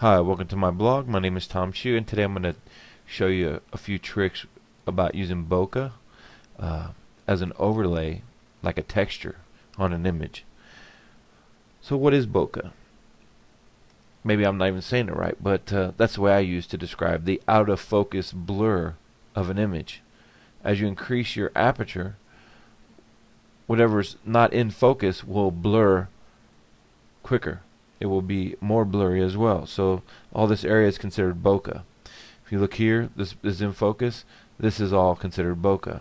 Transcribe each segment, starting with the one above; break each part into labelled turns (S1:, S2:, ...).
S1: Hi, welcome to my blog. My name is Tom Chu, and today I'm going to show you a few tricks about using bokeh as an overlay, like a texture on an image. So what is bokeh? Maybe I'm not even saying it right, but that's the way I use to describe the out of focus blur of an image. As you increase your aperture, whatever's not in focus will blur quicker. It will be more blurry as well. So all this area is considered bokeh. If you look here, this is in focus. This is all considered bokeh.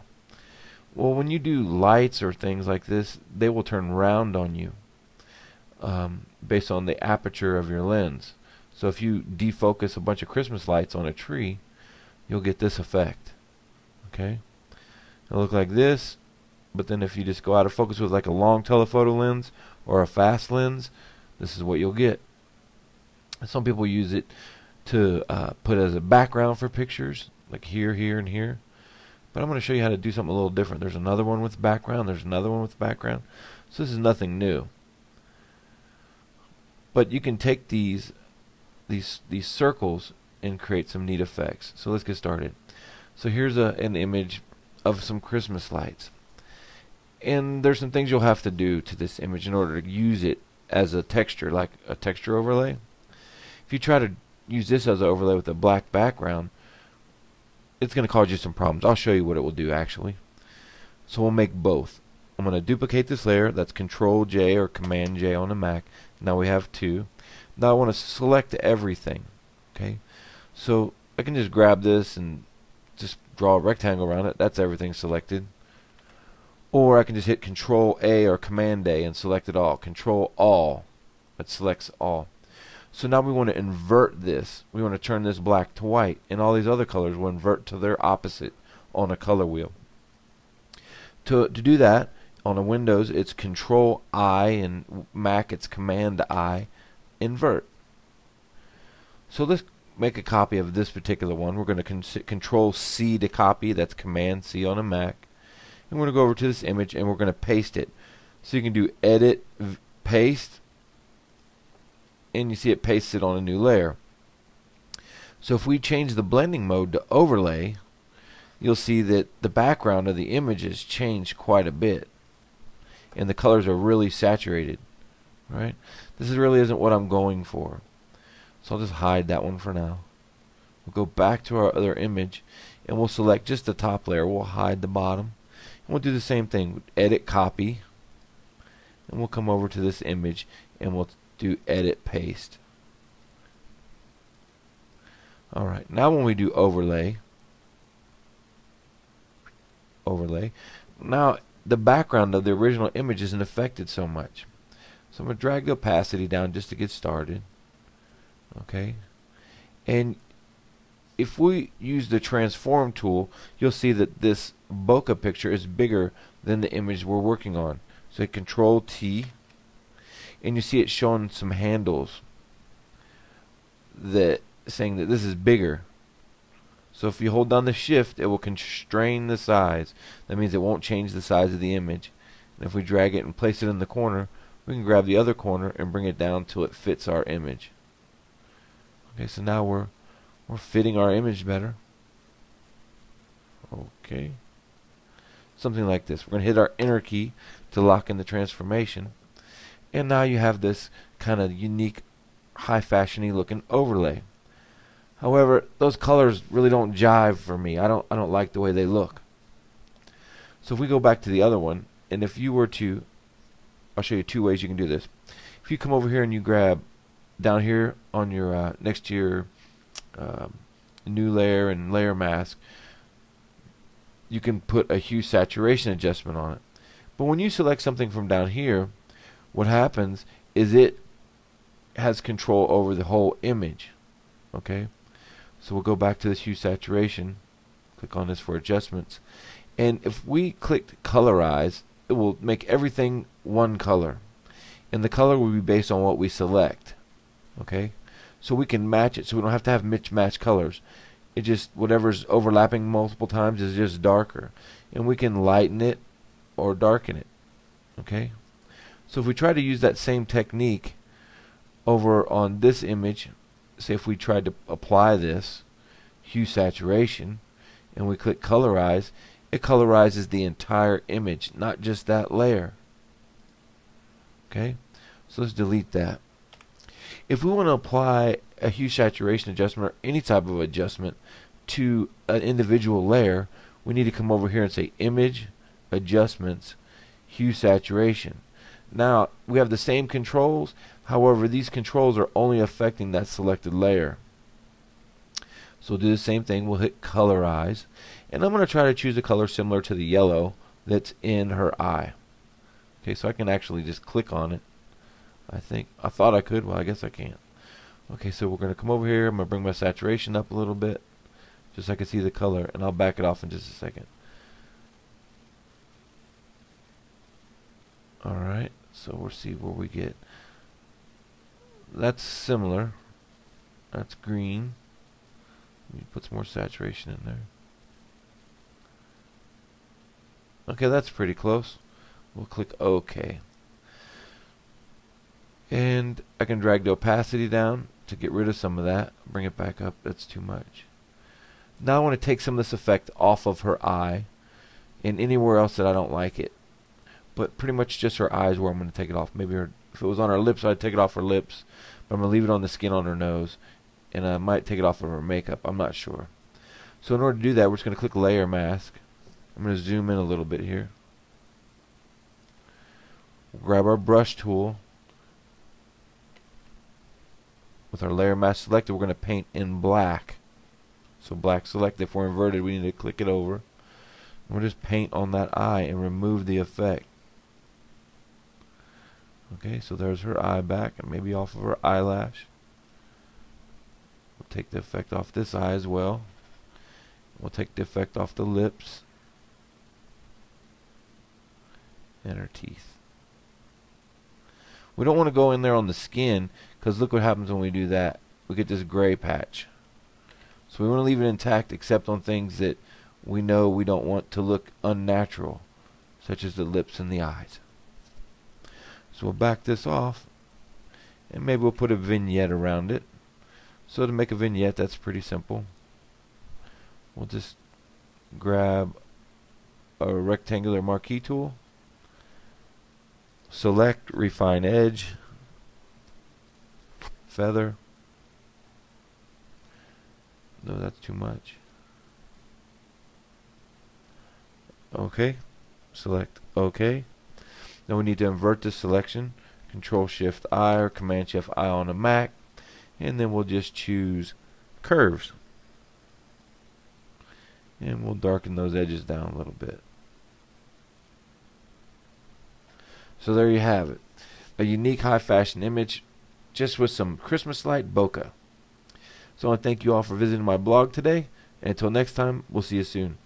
S1: Well, when you do lights or things like this, they will turn round on you based on the aperture of your lens. So if you defocus a bunch of Christmas lights on a tree, you'll get this effect. Okay? It'll look like this, but then if you just go out of focus with like a long telephoto lens or a fast lens, this is what you'll get. Some people use it to put as a background for pictures, like here, here, and here. But I'm going to show you how to do something a little different. There's another one with background. There's another one with background. So this is nothing new. But you can take these circles and create some neat effects. So let's get started. So here's an image of some Christmas lights. And there's some things you'll have to do to this image in order to use it as a texture, like a texture overlay. If you try to use this as an overlay with a black background, it's going to cause you some problems. I'll show you what it will do actually. So we'll make both. I'm going to duplicate this layer. That's Control J or Command J on a Mac. Now we have two. Now I want to select everything. Okay, so I can just grab this and just draw a rectangle around it. That's everything selected. Or I can just hit Control A or Command A and select it all. Control All. It selects all. So now we want to invert this. We want to turn this black to white. And all these other colors will invert to their opposite on a color wheel. To do that, on a Windows it's Control I, and Mac it's Command I. Invert. So let's make a copy of this particular one. We're going to Control C to copy. That's Command C on a Mac. And we're going to go over to this image and we're going to paste it. So you can do Edit, Paste, and you see it pastes it on a new layer. So if we change the blending mode to overlay, you'll see that the background of the image has changed quite a bit. And the colors are really saturated. Right? This really isn't what I'm going for. So I'll just hide that one for now. We'll go back to our other image and we'll select just the top layer. We'll hide the bottom. We'll do the same thing. Edit, copy, and we'll come over to this image and we'll do edit, paste. Alright, now when we do overlay, now the background of the original image isn't affected so much. So I'm going to drag the opacity down just to get started. Okay, and if we use the transform tool, you'll see that this bokeh picture is bigger than the image we're working on. So hit Control T, and you see it showing some handles that saying that this is bigger. So if you hold down the shift, it will constrain the size. That means it won't change the size of the image. And if we drag it and place it in the corner, we can grab the other corner and bring it down till it fits our image. Okay, so now we're fitting our image better. Okay. Something like this. We're going to hit our enter key to lock in the transformation. And now you have this kind of unique, high fashiony looking overlay. However, those colors really don't jive for me. I don't like the way they look. So if we go back to the other one, and if you were to, I'll show you two ways you can do this. If you come over here and you grab down here on your next to your new layer and layer mask, you can put a hue saturation adjustment on it. But when you select something from down here, what happens is it has control over the whole image. Okay, so we'll go back to this hue saturation, click on this for adjustments, and if we clicked colorize, it will make everything one color, and the color will be based on what we select. Okay, so we can match it, so we don't have to have mismatched colors. It just, whatever's overlapping multiple times is just darker, and we can lighten it or darken it. Okay, so if we try to use that same technique over on this image, say if we tried to apply this hue saturation and we click colorize, it colorizes the entire image, not just that layer. Okay, so let's delete that. If we want to apply a hue saturation adjustment or any type of adjustment to an individual layer, we need to come over here and say image, adjustments, hue saturation. Now we have the same controls, however these controls are only affecting that selected layer. So we'll do the same thing, we'll hit colorize, and I'm going to try to choose a color similar to the yellow that's in her eye. Okay, so I can actually just click on it. I thought I could, well I guess I can't. Okay, so we're going to come over here, I'm going to bring my saturation up a little bit, just so I can see the color, and I'll back it off in just a second. Alright, so we'll see where we get. That's similar. That's green. Let me put some more saturation in there. Okay, that's pretty close. We'll click OK. And I can drag the opacity down to get rid of some of that. Bring it back up. That's too much. Now I want to take some of this effect off of her eye and anywhere else that I don't like it. But pretty much just her eyes where I'm going to take it off. Maybe if it was on her lips, I'd take it off her lips. But I'm going to leave it on the skin on her nose. And I might take it off of her makeup. I'm not sure. So in order to do that, we're just going to click Layer Mask. I'm going to zoom in a little bit here. We'll grab our brush tool. With our Layer Mask selected, we're going to paint in black. So black selected. If we're inverted, we need to click it over. We'll just paint on that eye and remove the effect. Okay, so there's her eye back, and maybe off of her eyelash. We'll take the effect off this eye as well. We'll take the effect off the lips and her teeth. We don't want to go in there on the skin, because look what happens when we do that. We get this gray patch. So we want to leave it intact except on things that we know we don't want to look unnatural, such as the lips and the eyes. So we'll back this off, and maybe we'll put a vignette around it. So to make a vignette, that's pretty simple. We'll just grab a rectangular marquee tool, select refine edge, feather. No, that's too much. Okay, select OK. Now we need to invert this selection. Control Shift I or Command Shift I on a Mac, and then we'll just choose curves, and we'll darken those edges down a little bit. So there you have it, a unique high fashion image just with some Christmas light bokeh. So I want to thank you all for visiting my blog today, and until next time, we'll see you soon.